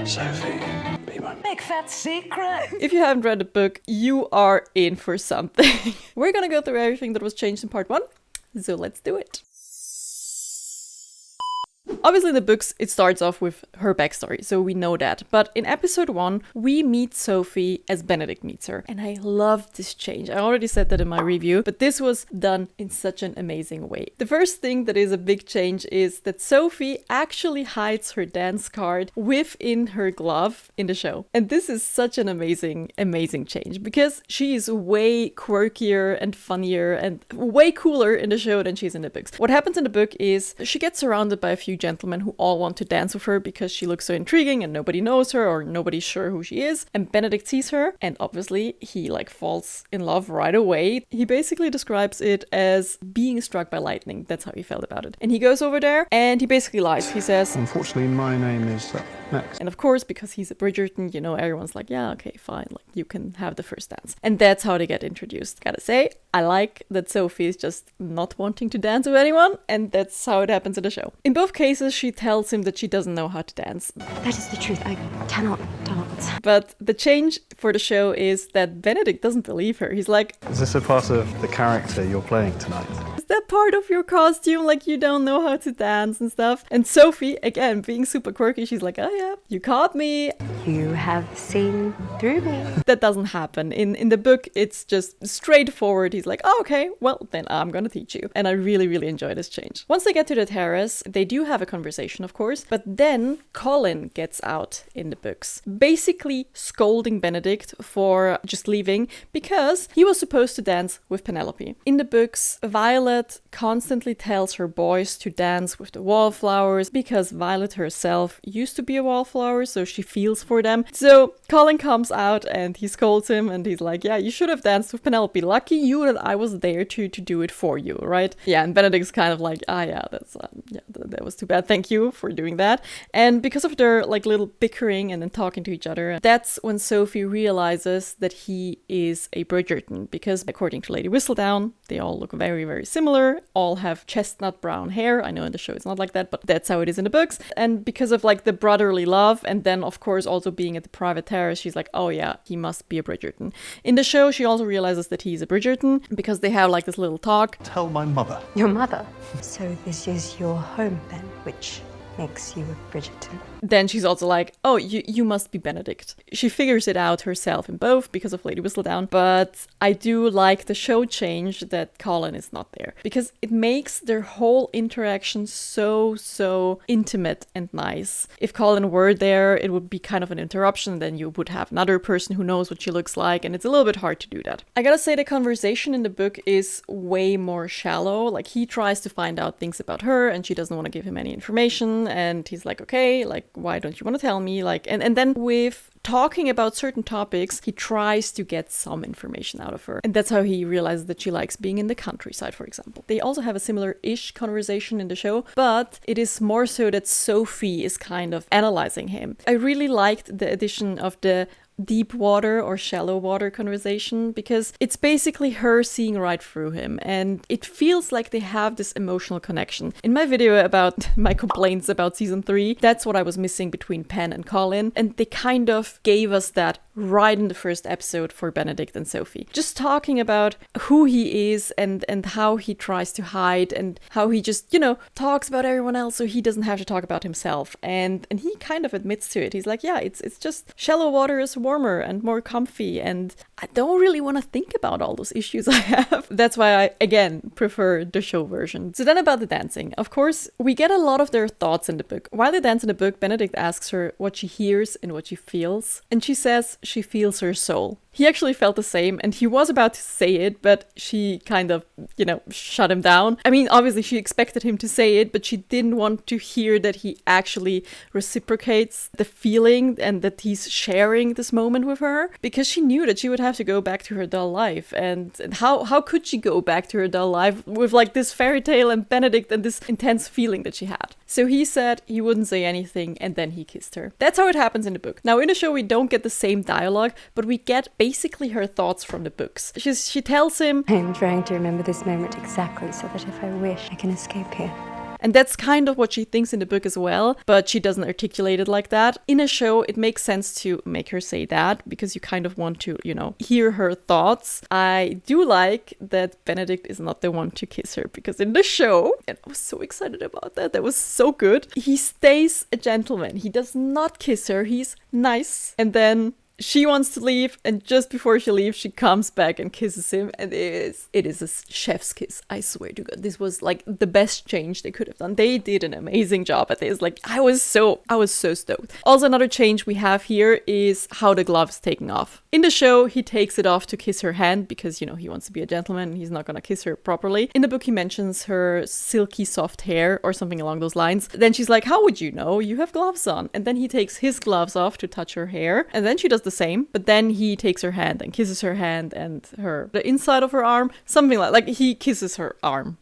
Sophie, be my Big fat secret. If you haven't read the book, you are in for something. We're gonna go through everything that was changed in part 1, so let's do it. Obviously in the books, it starts off with her backstory, so we know that. But in episode 1, we meet Sophie as Benedict meets her. And I love this change. I already said that in my review, but this was done in such an amazing way. The first thing that is a big change is that Sophie actually hides her dance card within her glove in the show. And this is such an amazing, amazing change because she is way quirkier and funnier and way cooler in the show than she's in the books. What happens in the book is she gets surrounded by a few gentlemen who all want to dance with her because she looks so intriguing and nobody knows her or nobody's sure who she is. And Benedict sees her and obviously he falls in love right away. He basically describes it as being struck by lightning. That's how he felt about it. And he goes over there and he basically lies. He says, unfortunately, my name is Max. And of course, because he's a Bridgerton, everyone's like, yeah, okay, fine. Like, you can have the first dance. And that's how they get introduced. Gotta say, I like that Sophie is just not wanting to dance with anyone. And that's how it happens in the show. In both cases, she tells him that she doesn't know how to dance. That is the truth. I cannot dance. But the change for the show is that Benedict doesn't believe her. He's like, Is this a part of the character you're playing tonight? is that part of your costume? Like, you don't know how to dance and stuff? And Sophie, again, being super quirky, she's like, oh yeah, you caught me. You have seen through me. That doesn't happen. In the book, it's just straightforward. He's like, oh, okay, well, then I'm gonna teach you. And I really, really enjoy this change. Once they get to the terrace, they do have a conversation, of course, but then Colin gets out in the books, basically scolding Benedict for just leaving because he was supposed to dance with Penelope. In the books, Violet constantly tells her boys to dance with the wallflowers because Violet herself used to be a wallflower, so she feels for them. So Colin comes out and he scolds him and he's like, yeah, you should have danced with Penelope. Lucky you that I was there to do it for you, right? Yeah, and Benedict's kind of like, that was too bad. Thank you for doing that. And because of their little bickering and then talking to each other, that's when Sophie realizes that he is a Bridgerton because according to Lady Whistledown, they all look very, very similar, all have chestnut brown hair. I know in the show it's not like that, but that's how it is in the books. And because of the brotherly love and then of course also being at the private terrace, she's like, oh yeah, he must be a Bridgerton. In the show, she also realizes that he's a Bridgerton because they have this little talk. Tell my mother. Your mother. So this is your home then, which makes you a Bridgerton. Then she's also like, oh, you must be Benedict. She figures it out herself in both because of Lady Whistledown, but I do like the show change that Colin is not there because it makes their whole interaction so intimate and nice. If Colin were there, it would be kind of an interruption, then you would have another person who knows what she looks like, and it's a little bit hard to do that. I gotta say the conversation in the book is way more shallow. He tries to find out things about her and she doesn't want to give him any information, and he's like, okay, why don't you want to tell me? And then with talking about certain topics, he tries to get some information out of her. And that's how he realizes that she likes being in the countryside, for example. They also have a similar-ish conversation in the show, but it is more so that Sophie is kind of analyzing him. I really liked the addition of the deep water or shallow water conversation because it's basically her seeing right through him and it feels like they have this emotional connection. In my video about my complaints about season 3, that's what I was missing between Pen and Colin, and they kind of gave us that right in the first episode for Benedict and Sophie. Just talking about who he is and how he tries to hide and how he just, talks about everyone else so he doesn't have to talk about himself. And he kind of admits to it. He's like, yeah, it's just shallow water is warmer and more comfy and I don't really want to think about all those issues I have. That's why I, again, prefer the show version. So then about the dancing. Of course, we get a lot of their thoughts in the book. While they dance in the book, Benedict asks her what she hears and what she feels. And she says she feels her soul. He actually felt the same and he was about to say it, but she kind of, shut him down. I mean, obviously she expected him to say it, but she didn't want to hear that he actually reciprocates the feeling and that he's sharing this moment with her because she knew that she would have to go back to her dull life. And how could she go back to her dull life with this fairy tale and Benedict and this intense feeling that she had? So he said he wouldn't say anything and then he kissed her. That's how it happens in the book. Now in the show we don't get the same dialogue, but we get basically her thoughts from the books. She tells him, I am trying to remember this moment exactly so that if I wish, I can escape here. And that's kind of what she thinks in the book as well, but she doesn't articulate it like that. In a show, it makes sense to make her say that because you kind of want to, hear her thoughts. I do like that Benedict is not the one to kiss her, because in the show, and I was so excited about that was so good, he stays a gentleman. He does not kiss her. He's nice. And then she wants to leave, and just before she leaves, she comes back and kisses him, and it is a chef's kiss. I swear to God, this was like the best change they could have done. They did an amazing job at this. Like I was so stoked. Also, another change we have here is how the glove is taken off. In the show, he takes it off to kiss her hand because, he wants to be a gentleman and he's not gonna kiss her properly. In the book, he mentions her silky soft hair or something along those lines. Then she's like, how would you know? You have gloves on. And then he takes his gloves off to touch her hair, and then she does the same, but then he takes her hand and kisses her hand and the inside of her arm, something like he kisses her arm.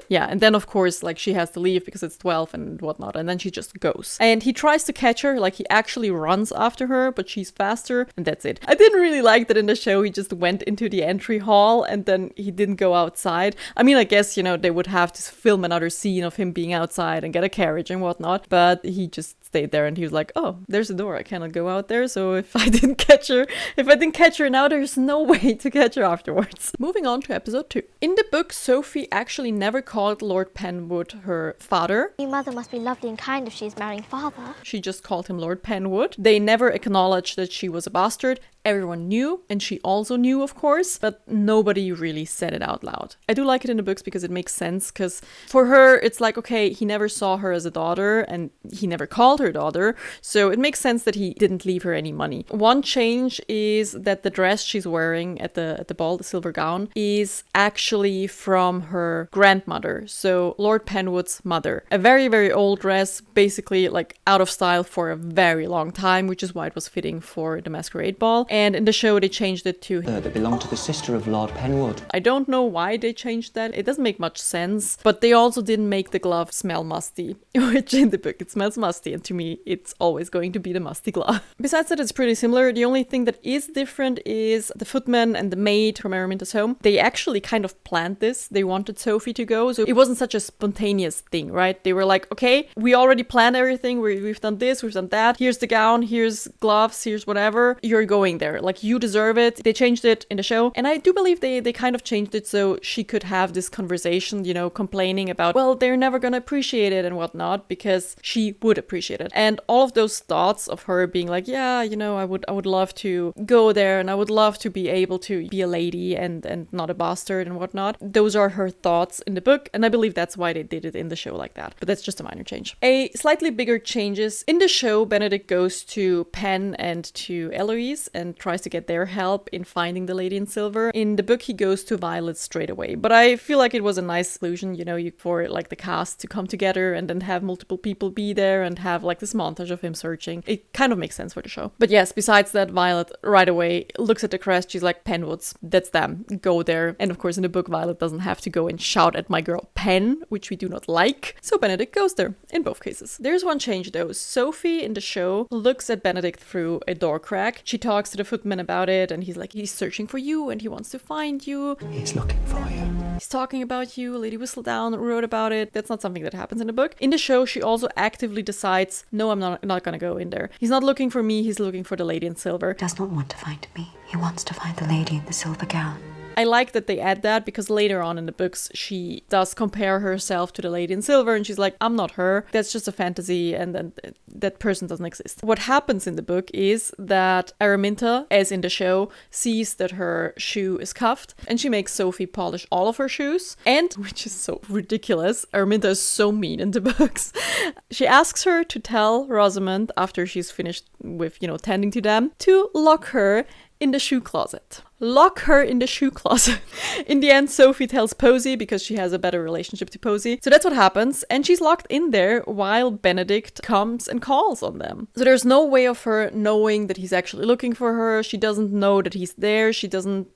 Yeah, and then of course, like, she has to leave because it's 12 and whatnot, and then she just goes. And he tries to catch her, like he actually runs after her, but she's faster, and that's it. I didn't really like that in the show he just went into the entry hall and then he didn't go outside. I mean, I guess, they would have to film another scene of him being outside and get a carriage and whatnot, but he just stayed there and he was like, oh, there's a door, I cannot go out there, so if I didn't catch her now, there's no way to catch her afterwards. Moving on to episode 2. In the book, Sophie actually never called Lord Penwood her father. Your mother must be lovely and kind if she's marrying father. She just called him Lord Penwood. They never acknowledged that she was a bastard. Everyone knew, and she also knew, of course, but nobody really said it out loud. I do like it in the books because it makes sense, because for her, it's like, okay, he never saw her as a daughter, and he never called her daughter, so it makes sense that he didn't leave her any money. One change is that the dress she's wearing at the ball, the silver gown, is actually from her grandmother, so Lord Penwood's mother. A very, very old dress, basically like out of style for a very long time, which is why it was fitting for the masquerade ball. And in the show, they changed it to that belonged to the sister of Lord Penwood. I don't know why they changed that. It doesn't make much sense. But they also didn't make the glove smell musty, which in the book it smells musty. And to me, it's always going to be the musty glove. Besides that, it's pretty similar. The only thing that is different is the footman and the maid from Araminta's home. They actually kind of planned this. They wanted Sophie to go. So it wasn't such a spontaneous thing, right? They were like, okay, we already planned everything. We've done this, we've done that. Here's the gown, here's gloves, here's whatever. You're going there. Like, you deserve it. They changed it in the show. And I do believe they kind of changed it so she could have this conversation, complaining about, well, they're never going to appreciate it and whatnot, because she would appreciate it. And all of those thoughts of her being like, yeah, I would love to go there, and I would love to be able to be a lady and not a bastard and whatnot. Those are her thoughts in the book. And I believe that's why they did it in the show like that. But that's just a minor change. A slightly bigger changes. In the show, Benedict goes to Penn and to Eloise and tries to get their help in finding the lady in silver. In the book, he goes to Violet straight away. But I feel like it was a nice solution, for like the cast to come together and then have multiple people be there and have like this montage of him searching. It kind of makes sense for the show. But yes, besides that, Violet right away looks at the crest. She's like, Penwoods, that's them. Go there. And of course, in the book, Violet doesn't have to go and shout at my girl Pen, which we do not like. So Benedict goes there in both cases. There's one change though. Sophie in the show looks at Benedict through a door crack. She talks to the footman about it, and he's like, he's searching for you and he wants to find you. He's looking for you. He's talking about you. Lady Whistledown wrote about it. That's not something that happens in the book. In the show, she also actively decides, no, I'm not gonna go in there. He's not looking for me, he's looking for the lady in silver. Does not want to find me. He wants to find the lady in the silver gown. I like that they add that, because later on in the books, she does compare herself to the lady in silver, and she's like, I'm not her. That's just a fantasy, and then that person doesn't exist. What happens in the book is that Araminta, as in the show, sees that her shoe is cuffed, and she makes Sophie polish all of her shoes. And, which is so ridiculous, Araminta is so mean in the books. She asks her to tell Rosamond, after she's finished with, tending to them, to lock her in the shoe closet. Lock her in the shoe closet. In the end, Sophie tells Posey, because she has a better relationship to Posey. So that's what happens. And she's locked in there while Benedict comes and calls on them. So there's no way of her knowing that he's actually looking for her. She doesn't know that he's there. She doesn't,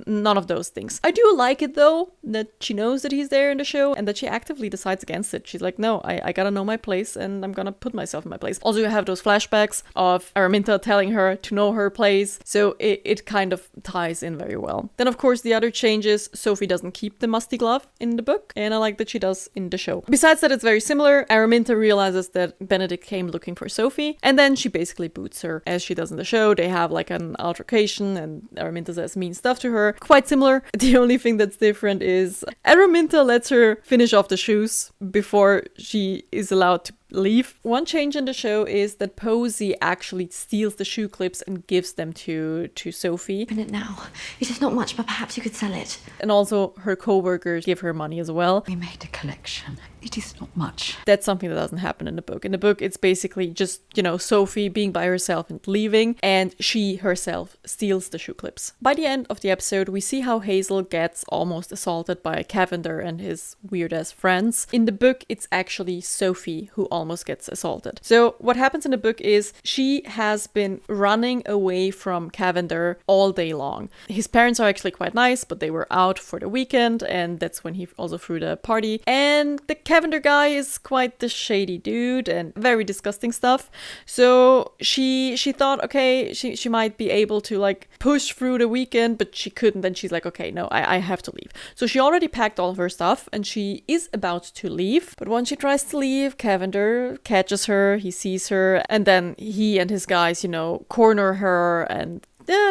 none of those things. I do like it though, that she knows that he's there in the show and that she actively decides against it. She's like, no, I gotta know my place and I'm gonna put myself in my place. Also, you have those flashbacks of Araminta telling her to know her place. So it kind of ties ties in very well. Then of course the other change is Sophie doesn't keep the musty glove in the book, and I like that she does in the show. Besides that, it's very similar. Araminta realizes that Benedict came looking for Sophie, and then she basically boots her, as she does in the show. They have like an altercation, and Araminta says mean stuff to her. Quite similar. The only thing that's different is Araminta lets her finish off the shoes before she is allowed to leave. One change in the show is that Posey actually steals the shoe clips and gives them to Sophie. Open it now. It is not much, but perhaps you could sell it. And also her co-workers give her money as well. We made a collection. It is not much. That's something that doesn't happen in the book. In the book, it's basically just, Sophie being by herself and leaving, and she herself steals the shoe clips. By the end of the episode, we see how Hazel gets almost assaulted by Cavender and his weird-ass friends. In the book, it's actually Sophie who almost gets assaulted. So what happens in the book is she has been running away from Cavender all day long. His parents are actually quite nice, but they were out for the weekend, and that's when he also threw the party. And the Cavender guy is quite the shady dude and very disgusting stuff. So she thought, okay, she might be able to like push through the weekend, but she couldn't. Then she's like, okay, no, I have to leave. So she already packed all of her stuff and she is about to leave. But when she tries to leave, Cavender catches her, he sees her, and then he and his guys, corner her and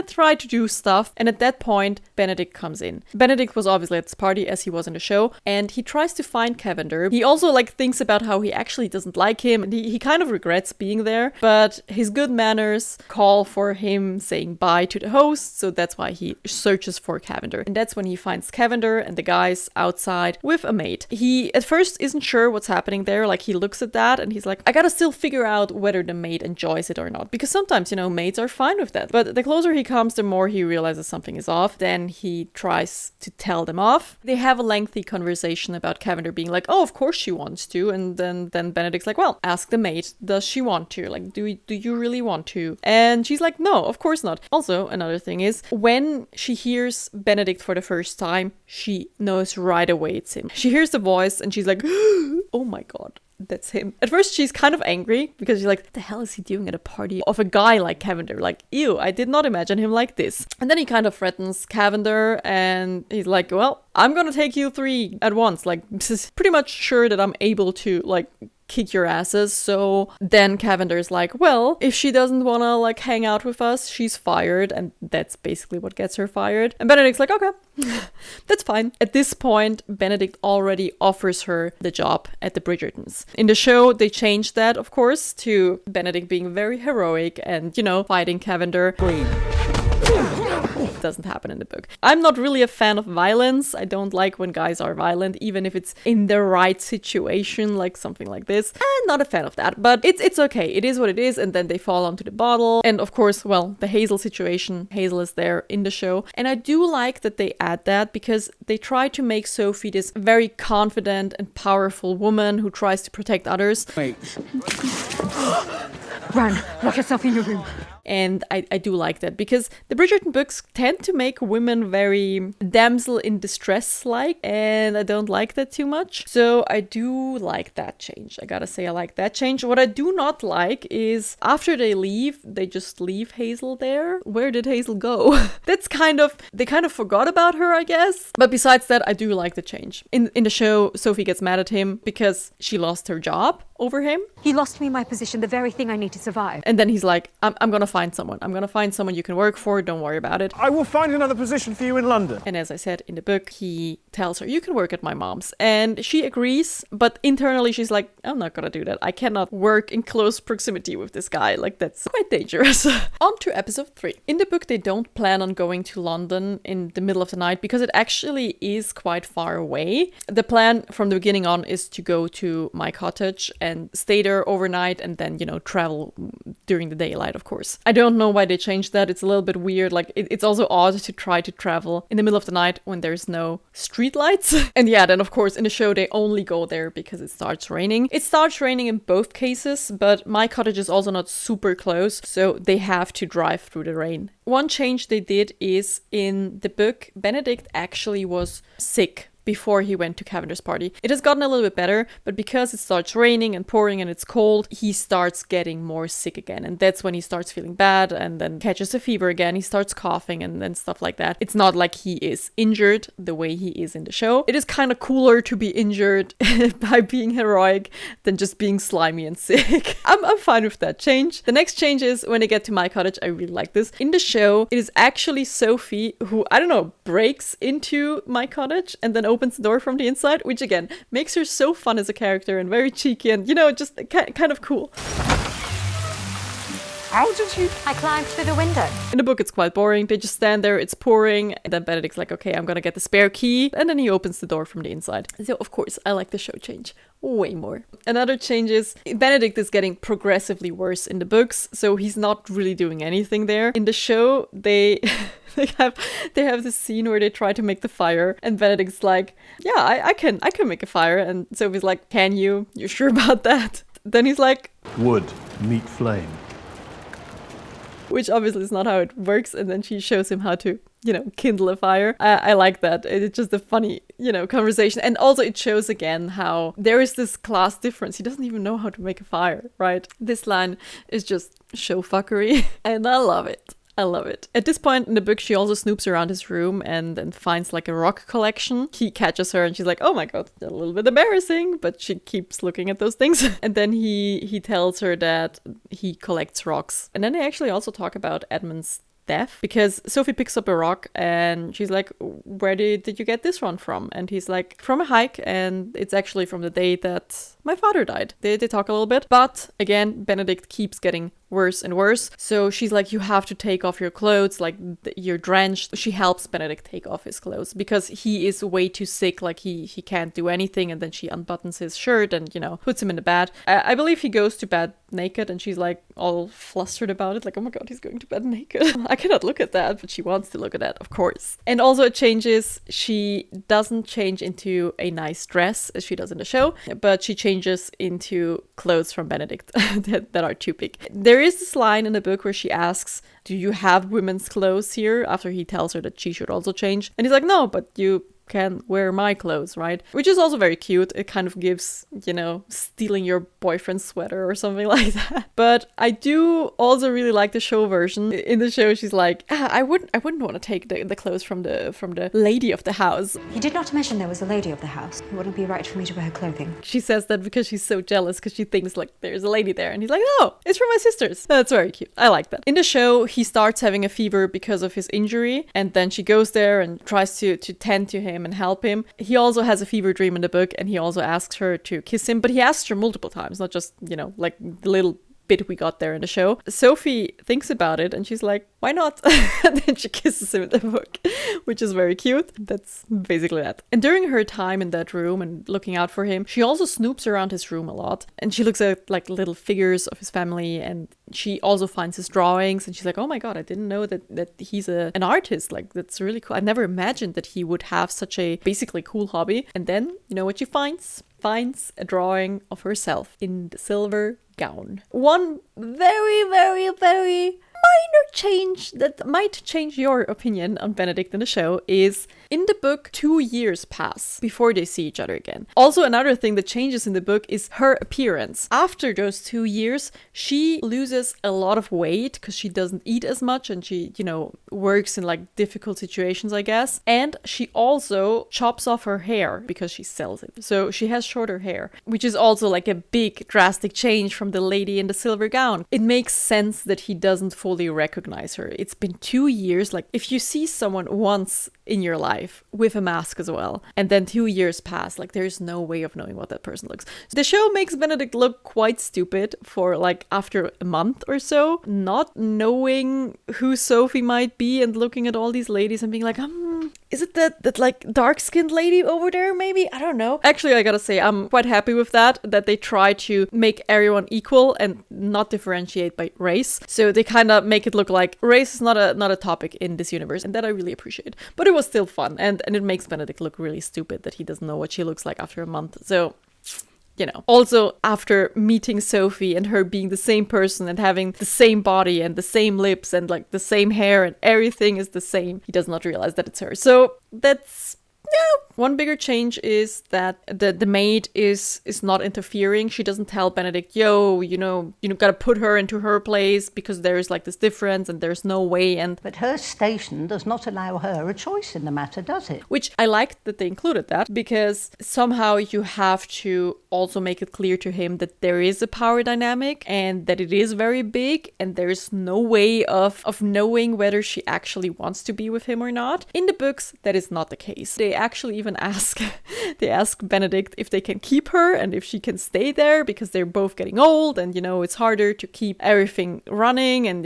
try to do stuff. And at that point, Benedict comes in. Benedict was obviously at this party as he was in the show, and he tries to find Cavender. He also thinks about how he actually doesn't like him, and he kind of regrets being there, but his good manners call for him saying bye to the host, so that's why he searches for Cavender. And that's when he finds Cavender and the guys outside with a maid. He at first isn't sure what's happening there, he looks at that and he's like, I gotta still figure out whether the maid enjoys it or not, because sometimes, maids are fine with that, but the closer he comes, the more he realizes something is off. Then he tries to tell them off. They have a lengthy conversation about Cavender being like, oh, of course she wants to. And then Benedict's like, well, ask the maid, does she want to? Do you really want to? And she's like, no, of course not. Also, another thing is, when she hears Benedict for the first time, she knows right away it's him. She hears the voice and she's like, oh my God. That's him. At first, she's kind of angry because she's like, what the hell is he doing at a party of a guy like Cavender? Ew, I did not imagine him like this. And then he kind of threatens Cavender and he's like, well, I'm gonna take you 3 at once. This is pretty much sure that I'm able to, kick your asses. So then Cavender's like, well, if she doesn't wanna hang out with us, she's fired, and that's basically what gets her fired. And Benedict's like, okay, that's fine. At this point, Benedict already offers her the job at the Bridgertons. In the show, they changed that, of course, to Benedict being very heroic and, fighting Cavender. Doesn't happen in the book. I'm not really a fan of violence. I don't like when guys are violent, even if it's in the right situation, like something like this. I'm not a fan of that, but it's okay. It is what it is, and then they fall onto the bottle. And of course, well, the Hazel situation. Hazel is there in the show. And I do like that they add that because they try to make Sophie this very confident and powerful woman who tries to protect others. Wait. Run, lock yourself in your room. And I do like that because the Bridgerton books tend to make women very damsel in distress-like, and I don't like that too much. So I do like that change. I gotta say I like that change. What I do not like is after they leave, they just leave Hazel there. Where did Hazel go? They kind of forgot about her, I guess. But besides that, I do like the change. In the show, Sophie gets mad at him because she lost her job over him. He lost me my position, the very thing I need to survive. And then he's like, I'm gonna find someone. I'm gonna find someone you can work for. Don't worry about it. I will find another position for you in London. And as I said in the book, he tells her, you can work at my mom's. And she agrees, but internally she's like, I'm not gonna do that. I cannot work in close proximity with this guy. That's quite dangerous. On to episode 3. In the book, they don't plan on going to London in the middle of the night because it actually is quite far away. The plan from the beginning on is to go to my cottage and stay there overnight and then, travel during the daylight, of course. I don't know why they changed that. It's a little bit weird. It's also odd to try to travel in the middle of the night when there's no street lights. And yeah, then of course in the show they only go there because it starts raining. It starts raining in both cases, but my cottage is also not super close, so they have to drive through the rain. One change they did is in the book, Benedict actually was sick before he went to Cavender's party. It has gotten a little bit better, but because it starts raining and pouring and it's cold, he starts getting more sick again. And that's when he starts feeling bad and then catches a fever again. He starts coughing and then stuff like that. It's not like he is injured the way he is in the show. It is kind of cooler to be injured by being heroic than just being slimy and sick. I'm fine with that change. The next change is when they get to my cottage. I really like this. In the show, it is actually Sophie who, I don't know, breaks into my cottage and then opens the door from the inside, which again makes her so fun as a character and very cheeky and, you know, just kind of cool. How did you... I climbed through the window. In the book, it's quite boring. They just stand there, it's pouring, and then Benedict's like, okay, I'm gonna get the spare key, and then he opens the door from the inside. So, of course, I like the show change way more. Another change is Benedict is getting progressively worse in the books, so he's not really doing anything there. In the show, they have this scene where they try to make the fire, and Benedict's like, yeah, I can make a fire, and Sophie's like, can you? You're sure about that? Then he's like, Wood, meet flame. which obviously is not how it works, and then she shows him how to, you know, kindle a fire. I like that. It's just a funny, you know, conversation. And also it shows again how there is this class difference. He doesn't even know how to make a fire, right? This line is just show fuckery, and I love it. I love it. At this point in the book, she also snoops around his room and finds like a rock collection. He catches her and she's like, oh my god, a little bit embarrassing, but she keeps looking at those things. And then he tells her that he collects rocks. And then they actually also talk about Edmund's death, because Sophie picks up a rock and she's like, where did you get this one from? And he's like, from a hike, and it's actually from the day that my father died. They talk a little bit, but again, Benedict keeps getting worse and worse. So she's like, you have to take off your clothes, like you're drenched. She helps Benedict take off his clothes because he is way too sick, like he can't do anything. And then she unbuttons his shirt and, you know, puts him in the bed. I believe he goes to bed naked, and she's like all flustered about it, like, oh my god, he's going to bed naked. I cannot look at that, but she wants to look at that, of course. And also it changes. She doesn't change into a nice dress as she does in the show, but she changes into clothes from Benedict that are too big. There is this line in the book where she asks, do you have women's clothes here? After he tells her that she should also change. And he's like, no, but you can wear my clothes, right? Which is also very cute. It kind of gives, you know, stealing your boyfriend's sweater or something like that. But I do also really like the show version. In the show, she's like, I wouldn't want to take the clothes from the lady of the house. You did not mention there was a lady of the house. It wouldn't be right for me to wear her clothing. She says that because she's so jealous, because she thinks like there's a lady there. And he's like, no, it's from my sisters. That's very cute. I like that. In the show, he starts having a fever because of his injury. And then she goes there and tries to tend to him and help him. He also has a fever dream in the book, and he also asks her to kiss him, but he asks her multiple times, not just, you know, like the little bit we got there in the show. Sophie thinks about it and she's like, why not? And then she kisses him in the book, which is very cute. That's basically that. And during her time in that room and looking out for him, she also snoops around his room a lot, and she looks at like little figures of his family, and she also finds his drawings, and she's like, oh my god, I didn't know that he's an artist. Like, that's really cool. I never imagined that he would have such a basically cool hobby. And then, you know what she finds? Finds a drawing of herself in the silver gown. One very, very, very minor change that might change your opinion on Benedict in the show is in the book 2 years pass before they see each other again. Also, another thing that changes in the book is her appearance. After those 2 years, she loses a lot of weight because she doesn't eat as much, and she, you know, works in like difficult situations, I guess. And she also chops off her hair because she sells it. So she has shorter hair, which is also like a big drastic change from the lady in the silver gown. It makes sense that he doesn't fully recognize her. It's been 2 years. Like, if you see someone once in your life with a mask as well, and then 2 years pass, like, there's no way of knowing what that person looks. So the show makes Benedict look quite stupid for like after a month or so, not knowing who Sophie might be and looking at all these ladies and being like, is it that like dark-skinned lady over there maybe? I don't know. Actually, I gotta say, I'm quite happy with that they try to make everyone equal and not differentiate by race. So they kind of make it look like race is not a topic in this universe, and that I really appreciate. But it was still fun, and it makes Benedict look really stupid that he doesn't know what she looks like after a month. So, you know. Also, after meeting Sophie and her being the same person and having the same body and the same lips and like the same hair and everything is the same, he does not realize that it's her. So that's One bigger change is that the maid is not interfering. She doesn't tell Benedict, yo, you gotta put her into her place because there's like this difference and there's no way. And But her station does not allow her a choice in the matter, does it? which I liked that they included that, because somehow you have to also make it clear to him that there is a power dynamic and that it is very big and there's no way of knowing whether she actually wants to be with him or not. In the books, that is not the case. They actually even ask Benedict if they can keep her and if she can stay there, because they're both getting old and, it's harder to keep everything running and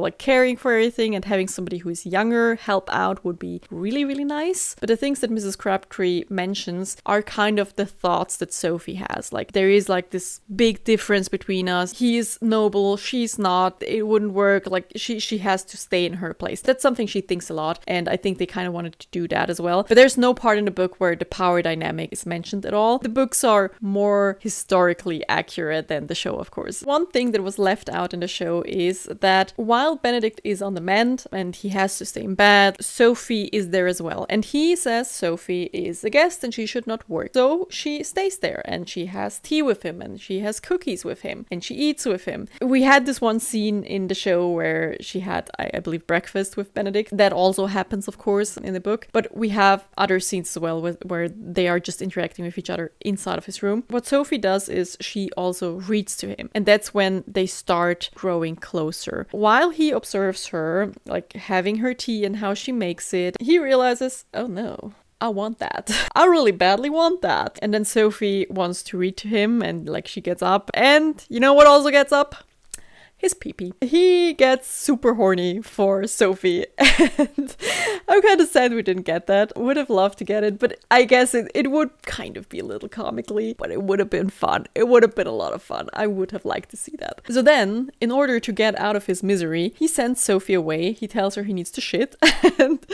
like caring for everything, and having somebody who is younger help out would be really, really nice. But the things that Mrs. Crabtree mentions are kind of the thoughts that Sophie has. Like, there is like this big difference between us. He is noble, she's not. It wouldn't work. Like, she has to stay in her place. That's something she thinks a lot, and I think they kind of wanted to do that as well. But there's no part in the book where the power dynamic is mentioned at all. The books are more historically accurate than the show, of course. One thing that was left out in the show is that while Benedict is on the mend and he has to stay in bed, Sophie is there as well. And he says Sophie is a guest and she should not work. So she stays there and she has tea with him and she has cookies with him and she eats with him. We had this one scene in the show where she had, I believe, breakfast with Benedict. That also happens, of course, in the book. But we have other scenes as well where they are just interacting with each other inside of his room. What Sophie does is she also reads to him. And that's when they start growing closer. While he observes her, like having her tea and how she makes it, he realizes, oh no, I want that. I really badly want that. And then Sophie wants to read to him and like she gets up, and you know what also gets up? His pee-pee. He gets super horny for Sophie, and I'm kind of sad we didn't get that. Would have loved to get it, but I guess it would kind of be a little comically, but it would have been fun. It would have been a lot of fun. I would have liked to see that. So then, in order to get out of his misery, he sends Sophie away. He tells her he needs to shit, and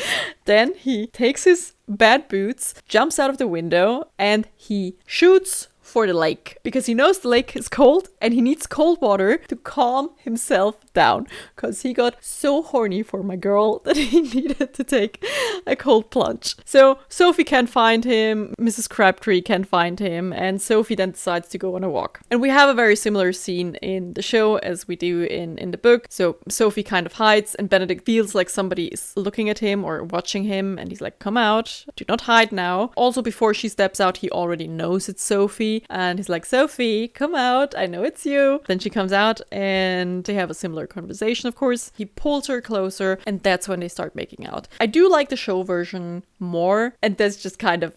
then he takes his bad boots, jumps out of the window, and he shoots for the lake, because he knows the lake is cold and he needs cold water to calm himself down, because he got so horny for my girl that he needed to take a cold plunge. So Sophie can't find him, Mrs. Crabtree can't find him, and Sophie then decides to go on a walk. And we have a very similar scene in the show as we do in the book. So Sophie kind of hides and Benedict feels like somebody is looking at him or watching him, and he's like, come out, do not hide now. Also, before she steps out, he already knows it's Sophie. And he's like, Sophie, come out, I know it's you. Then she comes out and they have a similar conversation, of course. He pulls her closer and that's when they start making out. I do like the show version more, and that's just kind of,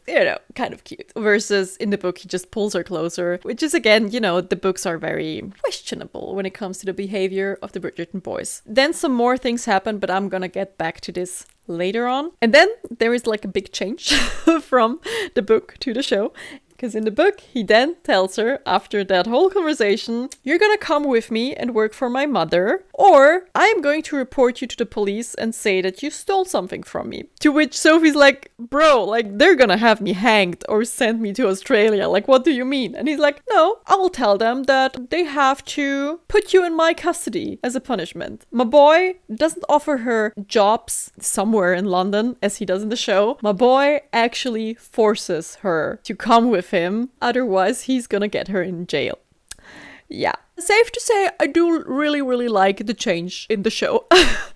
kind of cute. Versus in the book, he just pulls her closer, which is again, the books are very questionable when it comes to the behavior of the Bridgerton boys. Then some more things happen, but I'm gonna get back to this later on. And then there is like a big change from the book to the show. Because in the book, he then tells her, after that whole conversation, you're gonna come with me and work for my mother, or I'm going to report you to the police and say that you stole something from me. To which Sophie's like, bro, like, they're gonna have me hanged or send me to Australia. Like, what do you mean? And he's like, no, I will tell them that they have to put you in my custody as a punishment. My boy doesn't offer her jobs somewhere in London, as he does in the show. My boy actually forces her to come with him, otherwise he's gonna get her in jail. Yeah. Safe to say, I do really, really like the change in the show.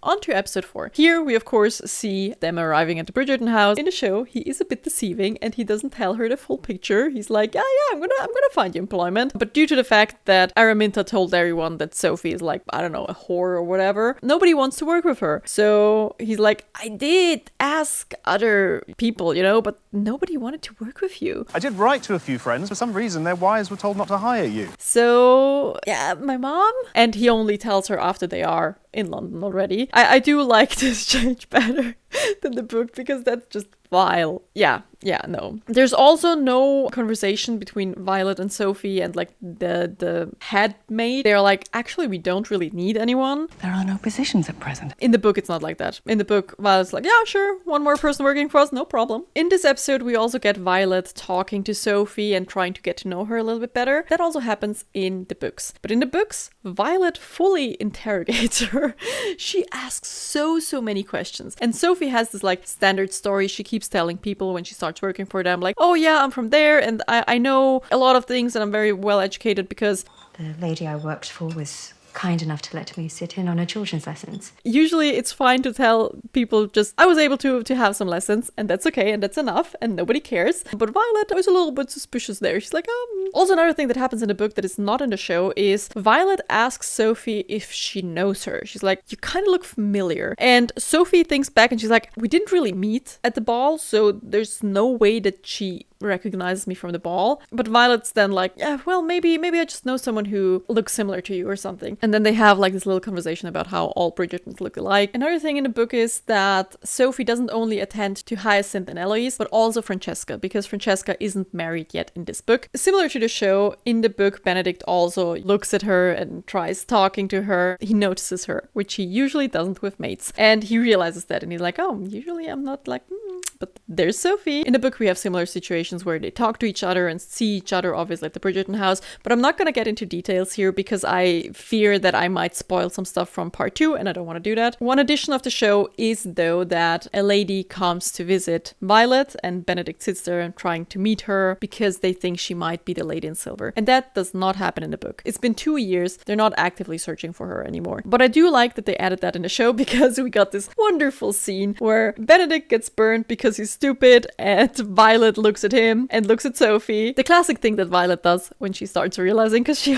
On to episode 4. Here we of course see them arriving at the Bridgerton house. In the show, he is a bit deceiving and he doesn't tell her the full picture. He's like, yeah, I'm gonna find you employment. But due to the fact that Araminta told everyone that Sophie is like, I don't know, a whore or whatever, nobody wants to work with her. So he's like, I did ask other people, but nobody wanted to work with you. I did write to a few friends. For some reason, their wives were told not to hire you. So, yeah, my mom. And he only tells her after they are in London already. I do like this change better than the book, because that's just vile. Yeah, no. There's also no conversation between Violet and Sophie and like the head maid. They're like, actually, we don't really need anyone. There are no positions at present. In the book, it's not like that. In the book, Violet's like, yeah, sure, one more person working for us, no problem. In this episode, we also get Violet talking to Sophie and trying to get to know her a little bit better. That also happens in the books. But in the books, Violet fully interrogates her. She asks so many questions. And Sophie Sophie has this like standard story she keeps telling people when she starts working for them, like, oh yeah, I'm from there and I know a lot of things and I'm very well educated because The lady I worked for was kind enough to let me sit in on her children's lessons. usually it's fine to tell people just, I was able to have some lessons and that's okay and that's enough and nobody cares. But Violet was a little bit suspicious there. She's like, Also, another thing that happens in the book that is not in the show is Violet asks Sophie if she knows her. She's like, you kind of look familiar. And Sophie thinks back and she's like, we didn't really meet at the ball, so there's no way that she recognizes me from the ball. But Violet's then like, yeah, well, maybe I just know someone who looks similar to you or something. And then they have like this little conversation about how all Bridgertons look alike. Another thing in the book is that Sophie doesn't only attend to Hyacinth and Eloise, but also Francesca, because Francesca isn't married yet in this book. Similar to the show, in the book, Benedict also looks at her and tries talking to her. He notices her, which he usually doesn't with mates. And he realizes that and he's like, oh, usually I'm not like, but there's Sophie. In the book, we have similar situations where they talk to each other and see each other, obviously, at the Bridgerton house. But I'm not going to get into details here because I fear that I might spoil some stuff from part 2 and I don't want to do that. One addition of the show is, though, that a lady comes to visit Violet and Benedict sits there and trying to meet her because they think she might be the lady in silver. And that does not happen in the book. It's been 2 years. They're not actively searching for her anymore. But I do like that they added that in the show because we got this wonderful scene where Benedict gets burned because he's stupid and Violet looks at him and looks at Sophie. The classic thing that Violet does when she starts realizing, because she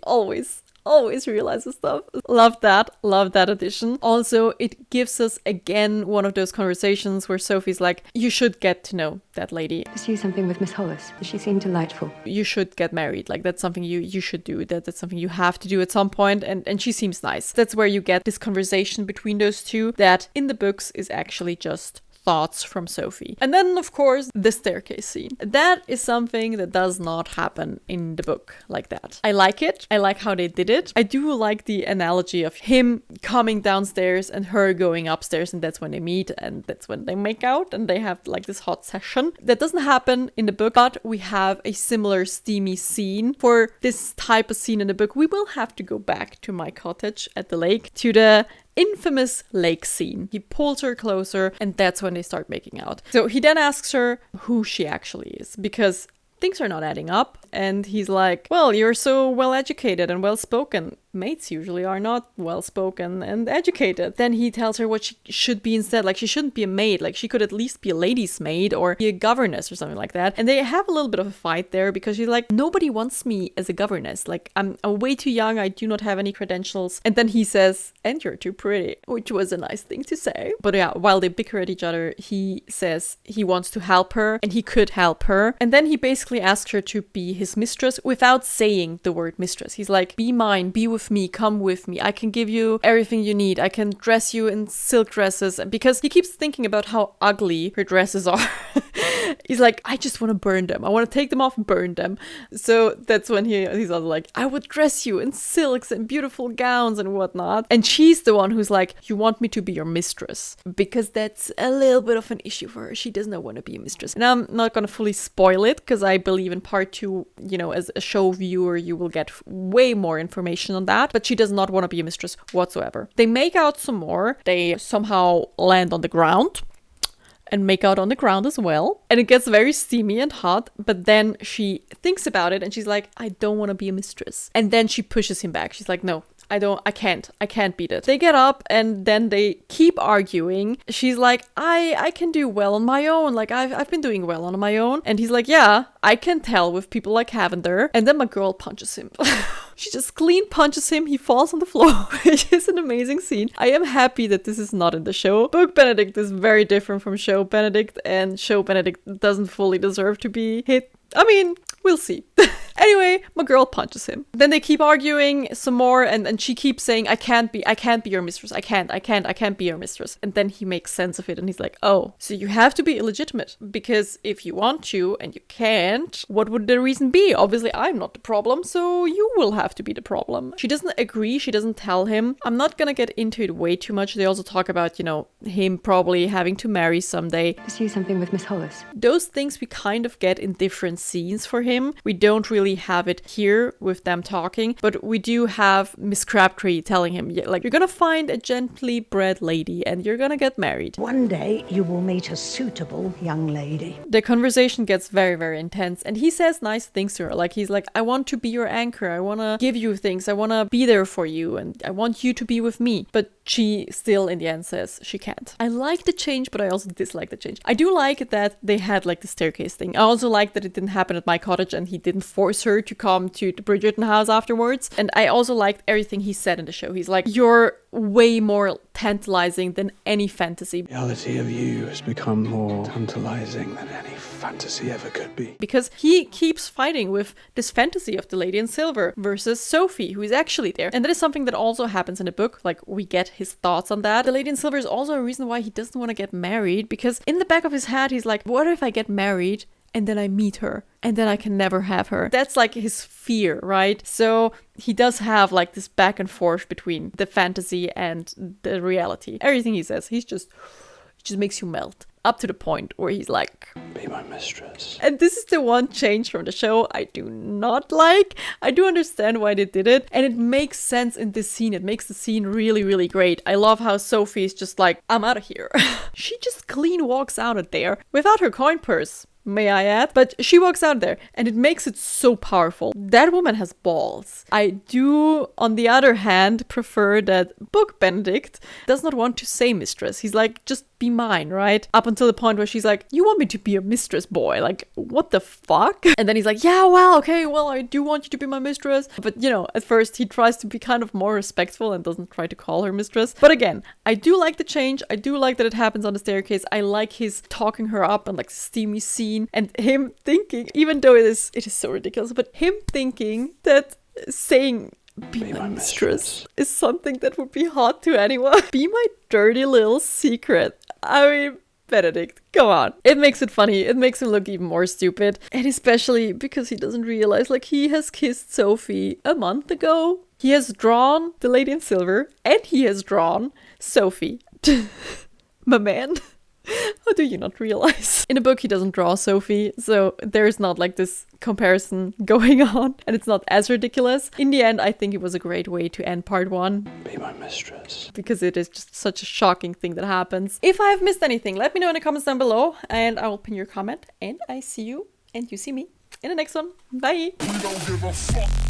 always realizes stuff. Love that addition. Also, it gives us again one of those conversations where Sophie's like, you should get to know that lady. Pursue something with Miss Hollis. She seemed delightful. You should get married. Like, that's something you should do. That's something you have to do at some point. And she seems nice. That's where you get this conversation between those two that in the books is actually just thoughts from Sophie. And then, of course, the staircase scene. That is something that does not happen in the book like that. I like it. I like how they did it. I do like the analogy of him coming downstairs and her going upstairs, and that's when they meet and that's when they make out and they have like this hot session. That doesn't happen in the book, but we have a similar steamy scene. For this type of scene in the book, we will have to go back to my cottage at the lake, to the infamous lake scene. He pulls her closer and that's when they start making out. So he then asks her who she actually is because things are not adding up. And he's like, well, you're so well educated and well spoken. Mates usually are not well spoken and educated. Then he tells her what she should be instead. Like, she shouldn't be a maid. Like, she could at least be a lady's maid or be a governess or something like that. And they have a little bit of a fight there because she's like, nobody wants me as a governess. Like, I'm way too young. I do not have any credentials. And then he says, and you're too pretty, which was a nice thing to say. But yeah, while they bicker at each other, he says he wants to help her and he could help her. And then he basically asks her to be his mistress without saying the word mistress. He's like, be mine, be with me, come with me. I can give you everything you need. I can dress you in silk dresses. Because he keeps thinking about how ugly her dresses are. He's like, I just want to burn them. I want to take them off and burn them. So that's when he's also like, I would dress you in silks and beautiful gowns and whatnot. And she's the one who's like, you want me to be your mistress? Because that's a little bit of an issue for her. She does not want to be a mistress. And I'm not going to fully spoil it because I believe in part 2, you know, as a show viewer, you will get way more information on that. But she does not want to be a mistress whatsoever. They make out some more. They somehow land on the ground and make out on the ground as well. And it gets very steamy and hot, but then she thinks about it and she's like, I don't want to be a mistress. And then she pushes him back. She's like, no, I can't beat it. They get up and then they keep arguing. She's like, I can do well on my own. Like, I've been doing well on my own. And he's like, yeah, I can tell with people like Havender. And then my girl punches him. She just clean punches him. He falls on the floor, which is an amazing scene. I am happy that this is not in the show. Book Benedict is very different from Show Benedict, and Show Benedict doesn't fully deserve to be hit. I mean, we'll see. Anyway, my girl punches him. Then they keep arguing some more and she keeps saying, I can't be your mistress. I can't be your mistress. And then he makes sense of it and he's like, oh, so you have to be illegitimate because if you want to and you can't, what would the reason be? Obviously, I'm not the problem, so you will have to be the problem. She doesn't agree. She doesn't tell him. I'm not gonna get into it way too much. They also talk about, you know, him probably having to marry someday. Pursue something with Miss Hollis. Those things we kind of get in different scenes for him. We don't really have it here with them talking, but we do have Miss Crabtree telling him, yeah, like, you're gonna find a gently bred lady and you're gonna get married. One day you will meet a suitable young lady. The conversation gets very, very intense, and he says nice things to her. Like, he's like, I want to be your anchor. I want to give you things. I want to be there for you, and I want you to be with me. But she still, in the end, says she can't. I like the change, but I also dislike the change. I do like that they had, like, the staircase thing. I also like that it didn't happen at my cottage, and he didn't force her to come to the Bridgerton house afterwards. And I also liked everything he said in the show. He's like, you're way more tantalizing than any fantasy. The reality of you has become more tantalizing than any fantasy ever could be. Because he keeps fighting with this fantasy of the Lady in Silver versus Sophie, who is actually there. And that is something that also happens in the book. Like, we get his thoughts on that. The Lady in Silver is also a reason why he doesn't want to get married, because in the back of his head, he's like, what if I get married and then I meet her and then I can never have her? That's like his fear, right? So he does have like this back and forth between the fantasy and the reality. Everything he says, it just makes you melt. Up to the point where he's like, be my mistress. And this is the one change from the show I do not like. I do understand why they did it, and it makes sense in this scene. It makes the scene really, really great. I love how Sophie is just like, I'm out of here. She just clean walks out of there without her coin purse, may I add, but she walks out there, and it makes it so powerful. That woman has balls. I do, on the other hand, prefer that Book Benedict does not want to say mistress. He's like, just be mine, right? Up until the point where she's like, you want me to be a mistress, boy? Like, what the fuck? And then he's like, yeah, well, okay, well, I do want you to be my mistress. But, you know, at first he tries to be kind of more respectful and doesn't try to call her mistress. But again, I do like the change. I do like that it happens on the staircase. I like his talking her up and like steamy scene, and him thinking, even though it is so ridiculous, but him thinking that saying be my mistress is something that would be hot to anyone. Be my dirty little secret. I mean, Benedict, come on. It makes it funny. It makes him look even more stupid. And especially because he doesn't realize, like, he has kissed Sophie a month ago. He has drawn the Lady in Silver, and he has drawn Sophie. My man. How do you not realize? In the book, he doesn't draw Sophie, so there's not like this comparison going on, and it's not as ridiculous. In the end, I think it was a great way to end part 1. Be my mistress. Because it is just such a shocking thing that happens. If I have missed anything, let me know in the comments down below, and I will pin your comment, and I see you, and you see me, in the next one. Bye! We don't give a fuck.